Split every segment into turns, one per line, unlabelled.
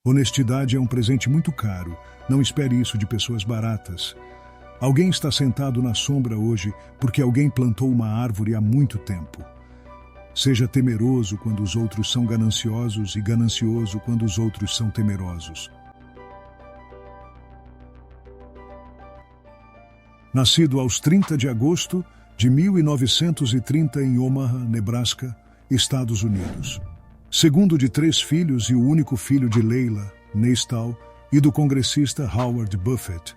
Honestidade é um presente muito caro. Não espere isso de pessoas baratas. Alguém está sentado na sombra hoje porque alguém plantou uma árvore há muito tempo. Seja temeroso quando os outros são gananciosos e ganancioso quando os outros são temerosos. Nascido aos 30 de agosto de 1930 em Omaha, Nebraska, Estados Unidos. Segundo de 3 filhos e o único filho de Leila, Neistal, e do congressista Howard Buffett.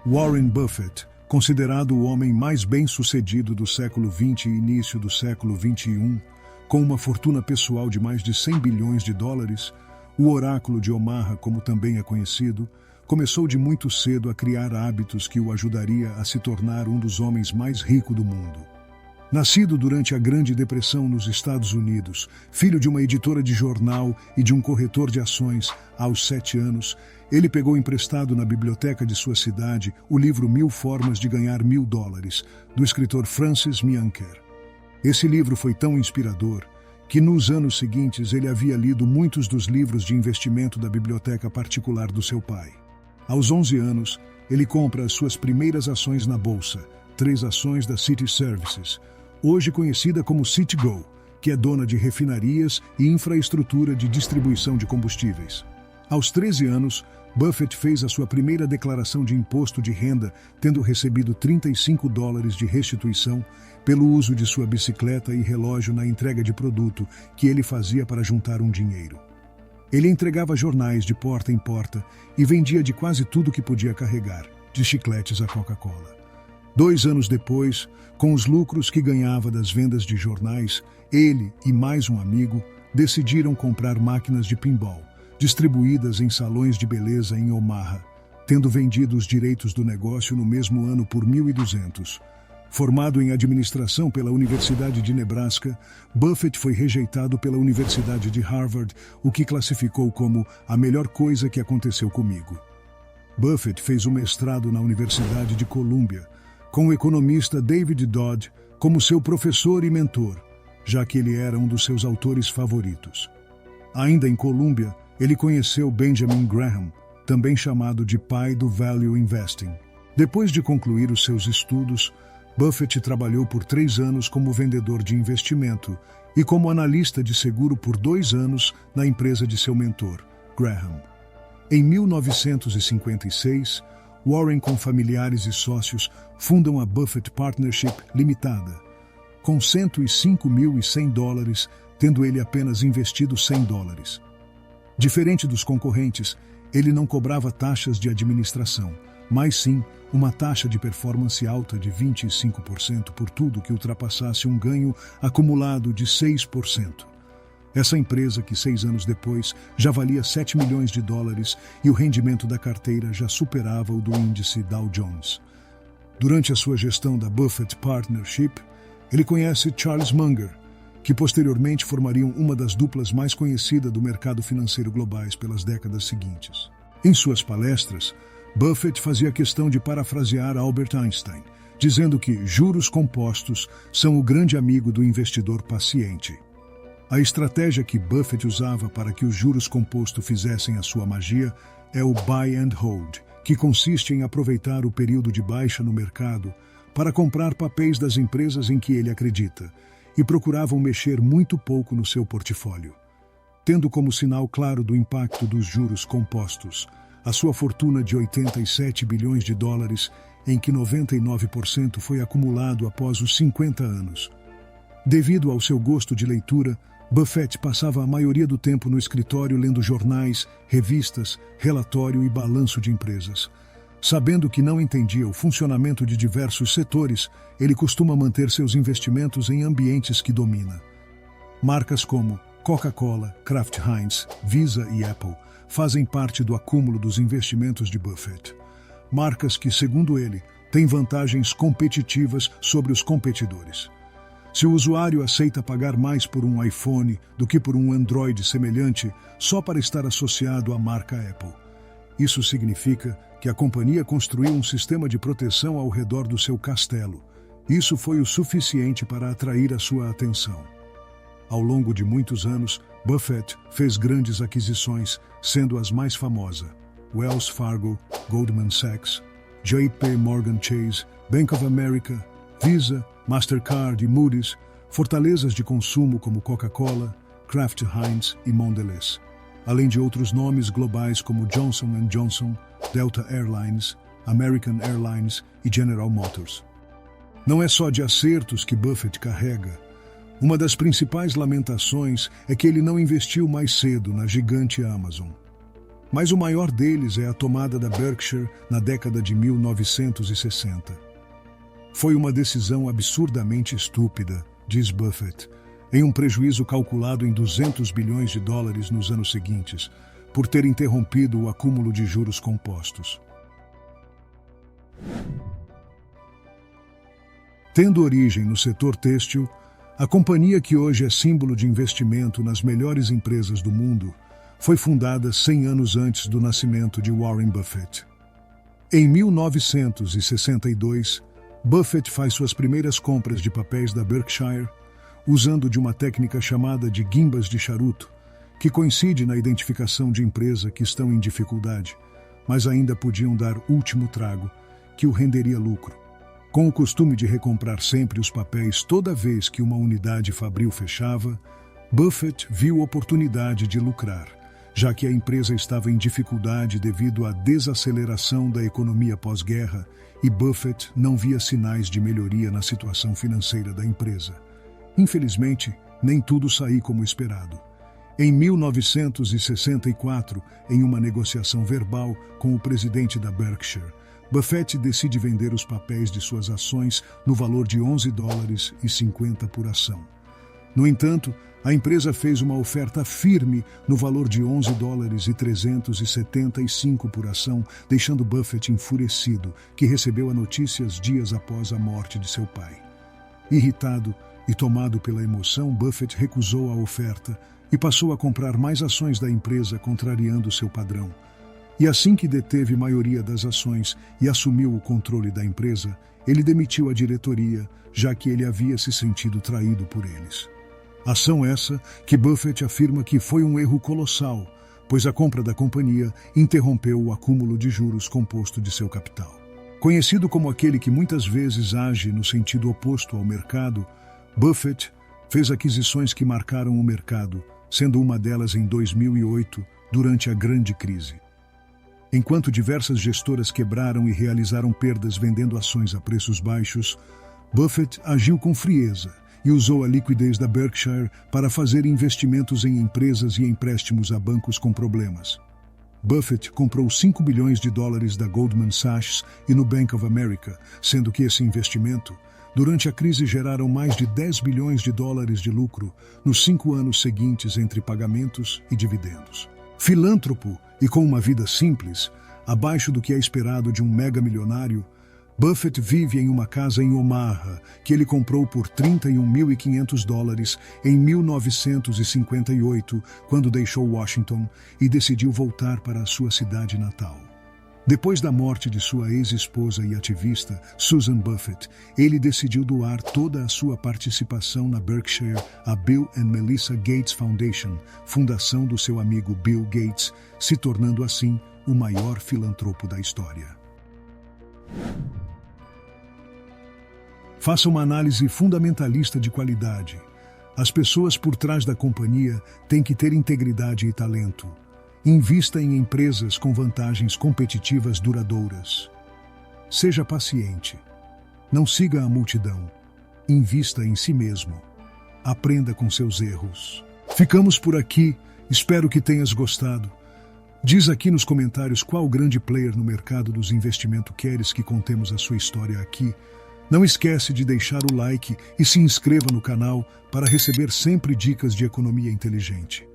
Warren Buffett, considerado o homem mais bem-sucedido do século XX e início do século XXI, com uma fortuna pessoal de mais de 100 bilhões de dólares, o oráculo de Omaha, como também é conhecido, começou de muito cedo a criar hábitos que o ajudaria a se tornar um dos homens mais ricos do mundo. Nascido durante a Grande Depressão nos Estados Unidos, filho de uma editora de jornal e de um corretor de ações, aos 7 anos, ele pegou emprestado na biblioteca de sua cidade o livro 1000 Formas de Ganhar $1000, do escritor Francis Mianker. Esse livro foi tão inspirador que nos anos seguintes ele havia lido muitos dos livros de investimento da biblioteca particular do seu pai. Aos 11 anos, ele compra as suas primeiras ações na bolsa, 3 ações da City Services, hoje conhecida como Citgo, que é dona de refinarias e infraestrutura de distribuição de combustíveis. Aos 13 anos, Buffett fez a sua primeira declaração de imposto de renda, tendo recebido $35 de restituição pelo uso de sua bicicleta e relógio na entrega de produto que ele fazia para juntar um dinheiro. Ele entregava jornais de porta em porta e vendia de quase tudo que podia carregar, de chicletes a Coca-Cola. 2 anos depois, com os lucros que ganhava das vendas de jornais, ele e mais um amigo decidiram comprar máquinas de pinball, distribuídas em salões de beleza em Omaha, tendo vendido os direitos do negócio no mesmo ano por $1.200. Formado em administração pela Universidade de Nebraska, Buffett foi rejeitado pela Universidade de Harvard, o que classificou como a melhor coisa que aconteceu comigo. Buffett fez o mestrado na Universidade de Columbia, com o economista David Dodd como seu professor e mentor, já que ele era um dos seus autores favoritos. Ainda em Columbia, ele conheceu Benjamin Graham, também chamado de pai do Value Investing. Depois de concluir os seus estudos, Buffett trabalhou por 3 anos como vendedor de investimento e como analista de seguro por 2 anos na empresa de seu mentor, Graham. Em 1956, Warren, com familiares e sócios, fundam a Buffett Partnership Limitada, com $105.100, tendo ele apenas investido $100. Diferente dos concorrentes, ele não cobrava taxas de administração, mas sim uma taxa de performance alta de 25% por tudo que ultrapassasse um ganho acumulado de 6%. Essa empresa, que 6 anos depois já valia $7 milhões e o rendimento da carteira já superava o do índice Dow Jones. Durante a sua gestão da Buffett Partnership, ele conhece Charles Munger, que posteriormente formariam uma das duplas mais conhecidas do mercado financeiro globais pelas décadas seguintes. Em suas palestras, Buffett fazia questão de parafrasear Albert Einstein, dizendo que juros compostos são o grande amigo do investidor paciente. A estratégia que Buffett usava para que os juros compostos fizessem a sua magia é o buy and hold, que consiste em aproveitar o período de baixa no mercado para comprar papéis das empresas em que ele acredita, e procuravam mexer muito pouco no seu portfólio. Tendo como sinal claro do impacto dos juros compostos a sua fortuna de $87 bilhões, em que 99% foi acumulado após os 50 anos. Devido ao seu gosto de leitura, Buffett passava a maioria do tempo no escritório lendo jornais, revistas, relatório e balanço de empresas. Sabendo que não entendia o funcionamento de diversos setores, ele costuma manter seus investimentos em ambientes que domina. Marcas como Coca-Cola, Kraft Heinz, Visa e Apple fazem parte do acúmulo dos investimentos de Buffett. Marcas que, segundo ele, têm vantagens competitivas sobre os competidores. Se o usuário aceita pagar mais por um iPhone do que por um Android semelhante só para estar associado à marca Apple, isso significa que a companhia construiu um sistema de proteção ao redor do seu castelo. Isso foi o suficiente para atrair a sua atenção. Ao longo de muitos anos, Buffett fez grandes aquisições, sendo as mais famosas Wells Fargo, Goldman Sachs, J.P. Morgan Chase, Bank of America, Visa, Mastercard e Moody's, fortalezas de consumo como Coca-Cola, Kraft Heinz e Mondelez, além de outros nomes globais como Johnson & Johnson, Delta Airlines, American Airlines e General Motors. Não é só de acertos que Buffett carrega. Uma das principais lamentações é que ele não investiu mais cedo na gigante Amazon. Mas o maior deles é a tomada da Berkshire na década de 1960. Foi uma decisão absurdamente estúpida, diz Buffett, em um prejuízo calculado em $200 bilhões nos anos seguintes, por ter interrompido o acúmulo de juros compostos. Tendo origem no setor têxtil, a companhia que hoje é símbolo de investimento nas melhores empresas do mundo foi fundada 100 anos antes do nascimento de Warren Buffett. Em 1962, Buffett faz suas primeiras compras de papéis da Berkshire, usando de uma técnica chamada de guimbas de charuto, que coincide na identificação de empresa que estão em dificuldade, mas ainda podiam dar último trago, que o renderia lucro. Com o costume de recomprar sempre os papéis toda vez que uma unidade fabril fechava, Buffett viu oportunidade de lucrar, já que a empresa estava em dificuldade devido à desaceleração da economia pós-guerra e Buffett não via sinais de melhoria na situação financeira da empresa. Infelizmente, nem tudo saiu como esperado. Em 1964, em uma negociação verbal com o presidente da Berkshire, Buffett decide vender os papéis de suas ações no valor de $11,50 por ação. No entanto, a empresa fez uma oferta firme no valor de $11,375 por ação, deixando Buffett enfurecido, que recebeu a notícia dias após a morte de seu pai. Irritado e tomado pela emoção, Buffett recusou a oferta e passou a comprar mais ações da empresa, contrariando seu padrão. E assim que deteve maioria das ações e assumiu o controle da empresa, ele demitiu a diretoria, já que ele havia se sentido traído por eles. Ação essa que Buffett afirma que foi um erro colossal, pois a compra da companhia interrompeu o acúmulo de juros composto de seu capital. Conhecido como aquele que muitas vezes age no sentido oposto ao mercado, Buffett fez aquisições que marcaram o mercado, sendo uma delas em 2008, durante a grande crise. Enquanto diversas gestoras quebraram e realizaram perdas vendendo ações a preços baixos, Buffett agiu com frieza e usou a liquidez da Berkshire para fazer investimentos em empresas e empréstimos a bancos com problemas. Buffett comprou $5 bilhões da Goldman Sachs e no Bank of America, sendo que esse investimento, durante a crise, geraram mais de $10 bilhões de lucro nos 5 anos seguintes entre pagamentos e dividendos. Filântropo e com uma vida simples, abaixo do que é esperado de um mega-milionário, Buffett vive em uma casa em Omaha, que ele comprou por $31.500 em 1958, quando deixou Washington e decidiu voltar para a sua cidade natal. Depois da morte de sua ex-esposa e ativista, Susan Buffett, ele decidiu doar toda a sua participação na Berkshire à Bill and Melinda Gates Foundation, fundação do seu amigo Bill Gates, se tornando assim o maior filantropo da história. Faça uma análise fundamentalista de qualidade. As pessoas por trás da companhia têm que ter integridade e talento. Invista em empresas com vantagens competitivas duradouras. Seja paciente. Não siga a multidão. Invista em si mesmo. Aprenda com seus erros. Ficamos por aqui. Espero que tenhas gostado. Diz aqui nos comentários qual grande player no mercado dos investimentos queres que contemos a sua história aqui. Não esquece de deixar o like e se inscreva no canal para receber sempre dicas de economia inteligente.